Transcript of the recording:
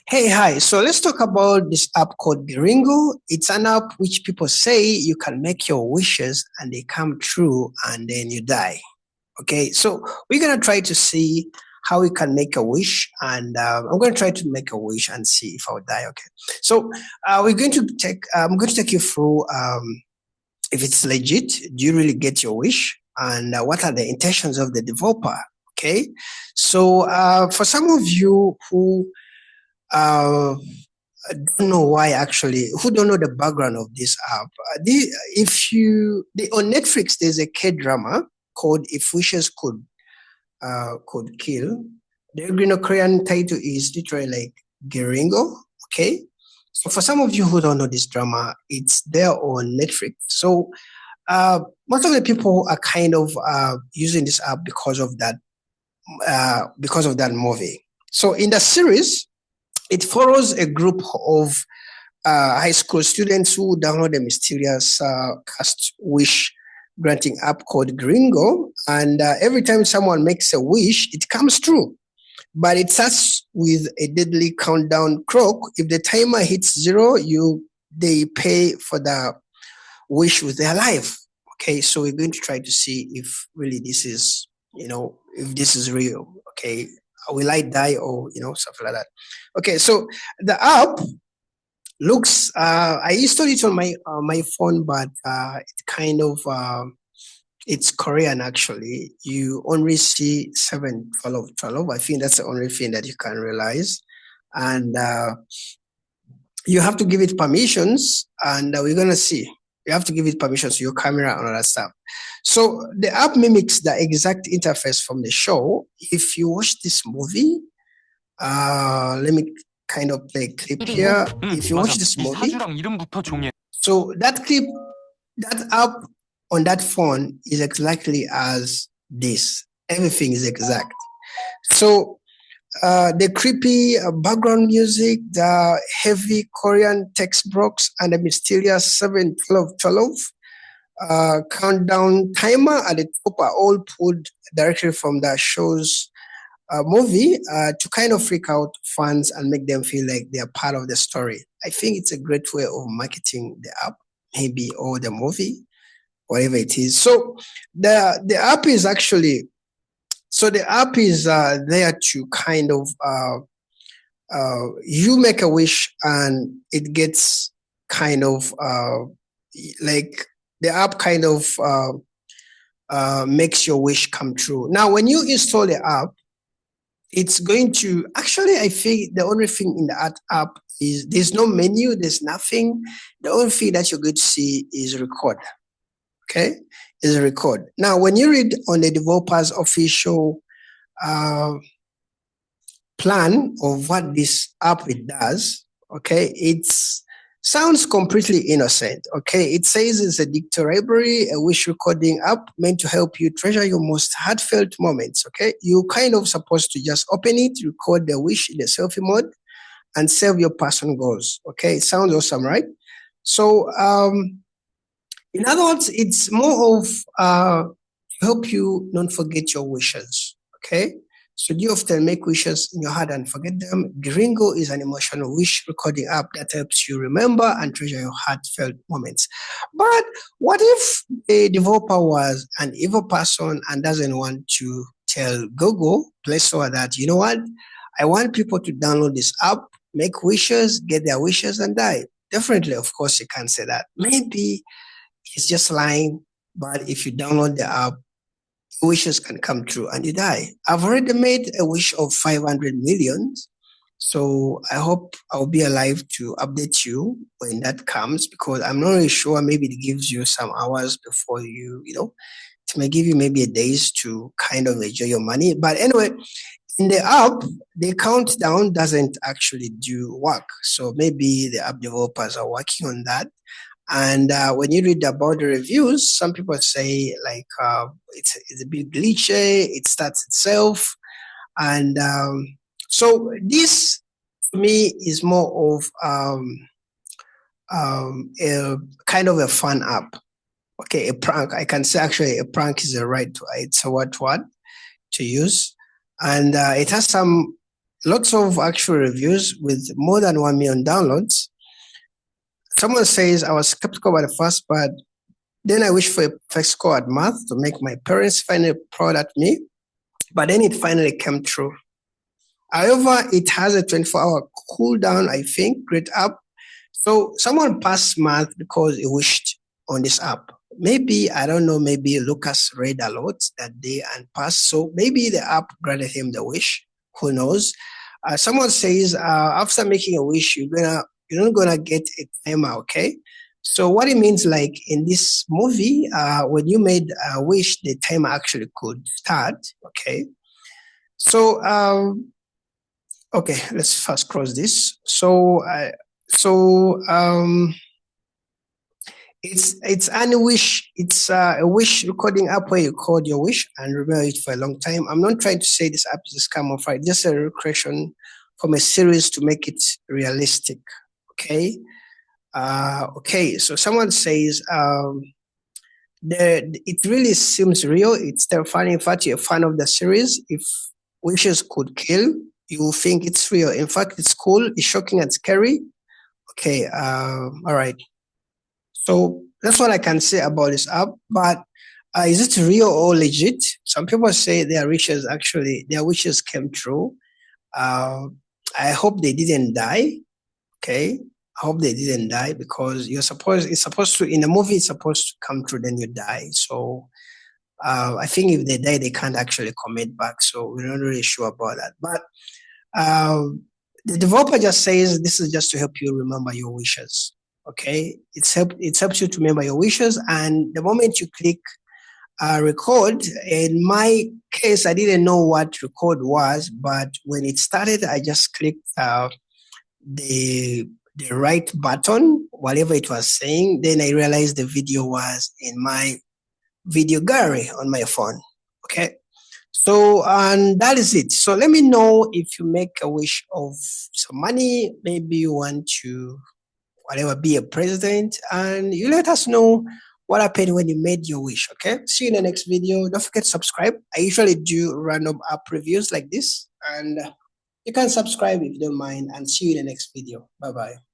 Hey, hi. So let's talk about this app called Girigo. It's an app which people say you can make your wishes and they come true and then you die. Okay, so we're gonna try to see how we can make a wish, and I'm gonna try to make a wish and see if I'll die. Okay, so we're going to take. I'm going to take you through if it's legit. Do you really get your wish, and what are the intentions of the developer? Okay, so for some of you who uh, don't know why actually, who don't know the background of this app. On Netflix, there's a K drama called If Wishes Could Kill. The original Korean title is literally like Geringo. Okay. So for some of you who don't know this drama, it's there on Netflix. So most of the people are kind of using this app because of that movie. So in the series, it follows a group of high school students who download a mysterious cast wish granting app called Gringo. And every time someone makes a wish, it comes true. But it starts with a deadly countdown clock. If the timer hits zero, they pay for the wish with their life. Okay, so we're going to try to see if really this is, if this is real. Okay, will I die or something like that? Okay, so the app looks. I installed it on my phone, but it kind of it's Korean actually. You only see 7, 12, 12. I think that's the only thing that you can realize, and you have to give it permissions, and we're gonna see. You have to give it permissions to your camera and all that stuff. So the app mimics the exact interface from the show. If you watch this movie, let me kind of play a clip here. If you watch this movie, so that app on that phone is exactly as this. Everything is exact. So the creepy background music, the heavy Korean text box, and the mysterious 7, 12, 12 countdown timer at the top are all pulled directly from the show's movie to kind of freak out fans and make them feel like they are part of the story. I think it's a great way of marketing the app, maybe, or the movie, whatever it is. So the app is actually there to kind of you make a wish and it gets kind of like the app kind of makes your wish come true. Now, when you install the app, it's going to actually, I think the only thing in the app is there's no menu, there's nothing. The only thing that you're going to see is record. Okay, is record. Now, when you read on the developer's official plan of what this app it does, okay, it sounds completely innocent. Okay, it says it's a dictionary, a wish recording app meant to help you treasure your most heartfelt moments. Okay, you kind of supposed to just open it, record the wish in the selfie mode, and save your personal goals. Okay, it sounds awesome, right? So, in other words, it's more of to help you not forget your wishes. Okay. So do you often make wishes in your heart and forget them? Gringo is an emotional wish recording app that helps you remember and treasure your heartfelt moments. But what if a developer was an evil person and doesn't want to tell Google, Play Store, that, you know what? I want people to download this app, make wishes, get their wishes, and die. Definitely, of course, you can't say that. Maybe it's just lying, but if you download the app, wishes can come true and you die. I've already made a wish of 500 million. So I hope I'll be alive to update you when that comes, because I'm not really sure. Maybe it gives you some hours before it may give you maybe a days to kind of enjoy your money. But anyway, in the app, the countdown doesn't actually do work. So maybe the app developers are working on that. And when you read about the reviews, some people say like it's a bit glitchy, it starts itself. And so this to me is more of a kind of a fun app. Okay, a prank. I can say actually a prank is a right, it's a word to use. And it has some lots of actual reviews with more than 1 million downloads. Someone says, I was skeptical at first, but then I wish for a perfect score at math to make my parents finally proud at me. But then it finally came true. However, it has a 24-hour cooldown, I think. Great app. So someone passed math because he wished on this app. Maybe, I don't know, maybe Lucas read a lot that day and passed. So maybe the app granted him the wish. Who knows? Someone says, after making a wish, you're not gonna get a timer, okay? So what it means, like in this movie, when you made a wish, the timer actually could start, okay? So okay, let's first cross this. So it's an wish. It's a wish recording app where you record your wish and remember it for a long time. I'm not trying to say this app is a scam or fraud, just a recreation from a series to make it realistic. Okay. Okay. So someone says it really seems real. It's terrifying. In fact, you're a fan of the series. If wishes could kill, you will think it's real. In fact, it's cool. It's shocking and scary. Okay. All right. So that's what I can say about this app. But is it real or legit? Some people say their wishes came true. Uh, I hope they didn't die. Okay. I hope they didn't die because it's supposed to, in a movie, it's supposed to come true, then you die. So I think if they die, they can't actually commit back. So we're not really sure about that. But the developer just says this is just to help you remember your wishes. Okay, it helps you to remember your wishes, and the moment you click record, in my case, I didn't know what record was, but when it started, I just clicked the right button, whatever it was saying. Then I realized the video was in my video gallery on my phone. Okay. So, and that is it. So let me know if you make a wish of some money, maybe you want to, whatever, be a president, and you let us know what happened when you made your wish. Okay. See you in the next video. Don't forget to subscribe. I usually do random app reviews like this, and you can subscribe if you don't mind, and see you in the next video. Bye bye.